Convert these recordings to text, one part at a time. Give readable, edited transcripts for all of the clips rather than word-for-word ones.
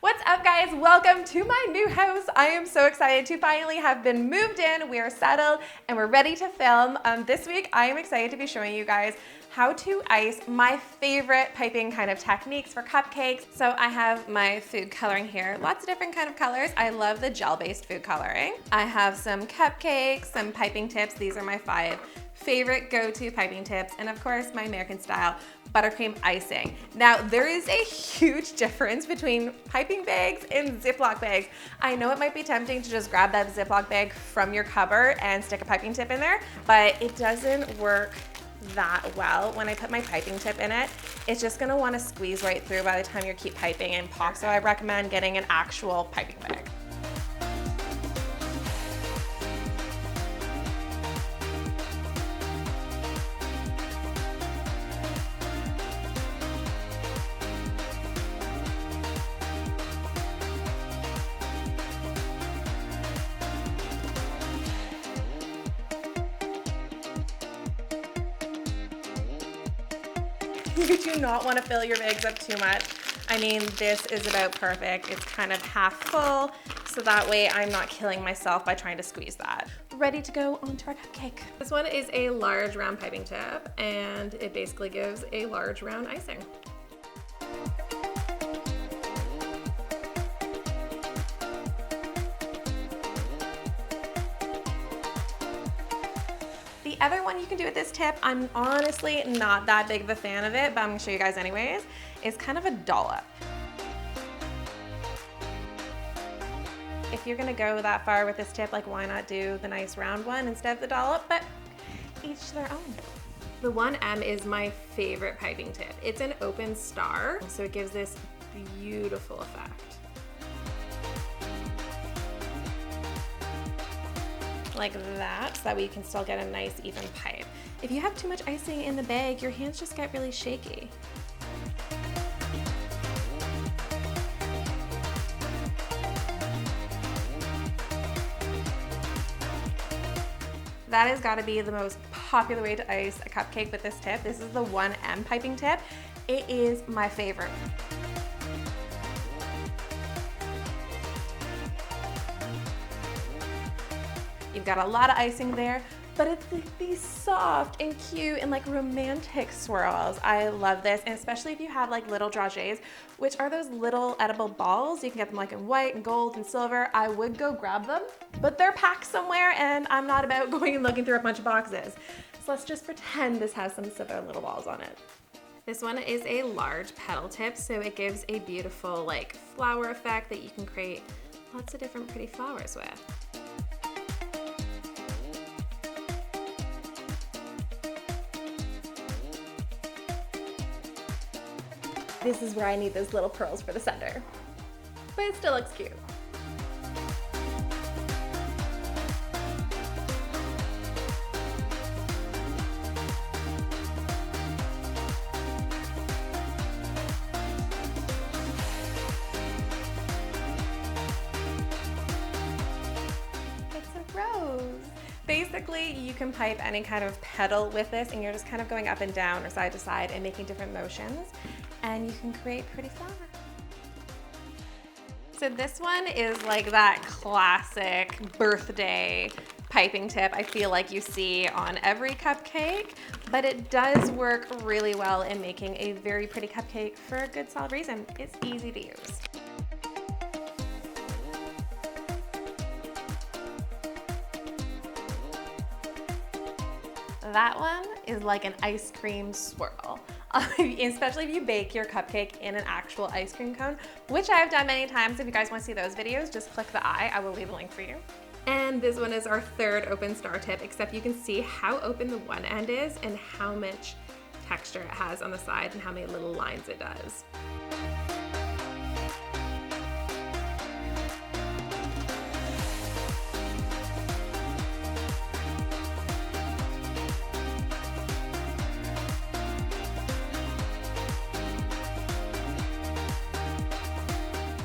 What's up, guys? Welcome to my new house. I am so excited to finally have been moved in. We are settled and we're ready to film. This week I am excited to be showing you guys how to ice my favorite piping kind of techniques for cupcakes. So I have my food coloring here, lots of different kind of colors. I love the gel-based food coloring. I have some cupcakes, some piping tips. These are my 5 favorite go-to piping tips, and of course my American style buttercream icing. Now there is a huge difference between piping bags and Ziploc bags. I know it might be tempting to just grab that Ziploc bag from your cupboard and stick a piping tip in there, but it doesn't work that well. When I put my piping tip in it, it's just gonna wanna squeeze right through by the time you keep piping and pop, so I recommend getting an actual piping bag. You do not want to fill your bags up too much. I mean, this is about perfect. It's kind of half full, so that way I'm not killing myself by trying to squeeze that. Ready to go onto our cupcake. This one is a large round piping tip, and it basically gives a large round icing. The other one you can do with this tip, I'm honestly not that big of a fan of it, but I'm gonna show you guys anyways, is kind of a dollop. If you're gonna go that far with this tip, like why not do the nice round one instead of the dollop, but each their own. The 1M is my favorite piping tip. It's an open star, so it gives this beautiful effect. Like that, so that way you can still get a nice even pipe. If you have too much icing in the bag, your hands just get really shaky. That has got to be the most popular way to ice a cupcake with this tip. This is the 1M piping tip. It is my favorite. You've got a lot of icing there, but it's like these soft and cute and like romantic swirls. I love this, and especially if you have like little dragées, which are those little edible balls. You can get them like in white and gold and silver. I would go grab them, but they're packed somewhere and I'm not about going and looking through a bunch of boxes. So let's just pretend this has some silver little balls on it. This one is a large petal tip, so it gives a beautiful like flower effect that you can create lots of different pretty flowers with. This is where I need those little pearls for the center, but it still looks cute. It's a rose. Basically, you can pipe any kind of petal with this, and you're just kind of going up and down or side to side and making different motions, and you can create pretty flowers. So this one is like that classic birthday piping tip I feel like you see on every cupcake, but it does work really well in making a very pretty cupcake for a good solid reason. It's easy to use. That one is like an ice cream swirl. Especially if you bake your cupcake in an actual ice cream cone, which I've done many times. If you guys want to see those videos, just click the I will leave a link for you. And this one is our 3rd open star tip, except you can see how open the one end is and how much texture it has on the side and how many little lines it does.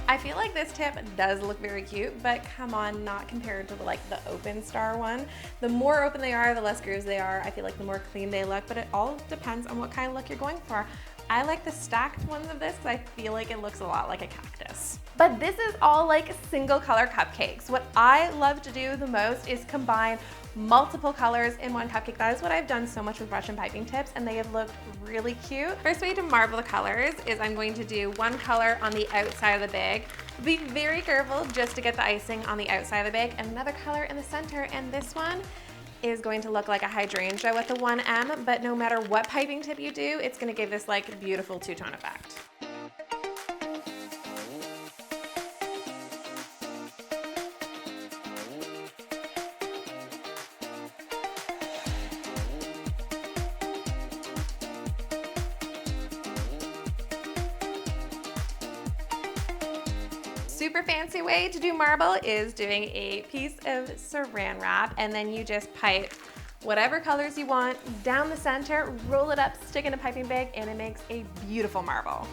I feel like this tip does look very cute, but come on, not compared to the open star one. The more open they are, the less grooves they are. I feel like the more clean they look, but it all depends on what kind of look you're going for. I like the stacked ones of this because I feel like it looks a lot like a cactus. But this is all like single color cupcakes. What I love to do the most is combine multiple colors in one cupcake. That is what I've done so much with brush and piping tips, and they have looked really cute. First way to marble the colors is I'm going to do one color on the outside of the bag. Be very careful just to get the icing on the outside of the bag, and another color in the center, and this one is going to look like a hydrangea with the 1M, but no matter what piping tip you do, it's gonna give this like beautiful two-tone effect. Super fancy way to do marble is doing a piece of saran wrap, and then you just pipe whatever colors you want down the center, roll it up, stick in a piping bag, and it makes a beautiful marble.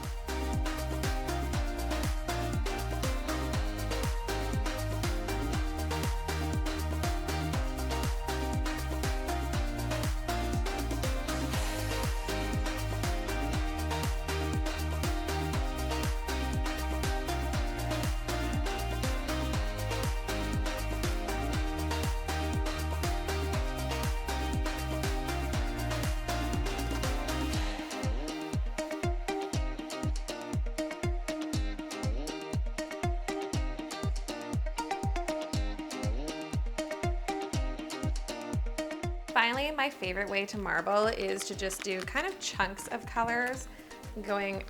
Finally, my favorite way to marble is to just do kind of chunks of colors going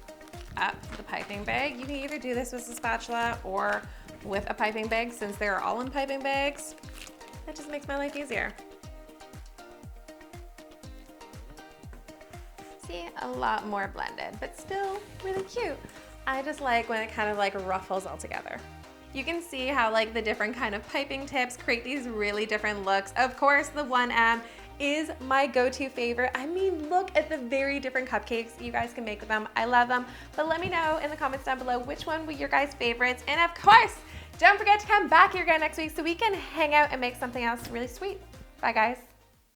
up the piping bag. You can either do this with a spatula or with a piping bag, since they're all in piping bags. That just makes my life easier. See, a lot more blended, but still really cute. I just like when it kind of like ruffles all together. You can see how like the different kind of piping tips create these really different looks. Of course, the 1M is my go-to favorite. I mean, look at the very different cupcakes you guys can make with them. I love them. But let me know in the comments down below which one were your guys' favorites. And of course, don't forget to come back here again next week so we can hang out and make something else really sweet. Bye, guys.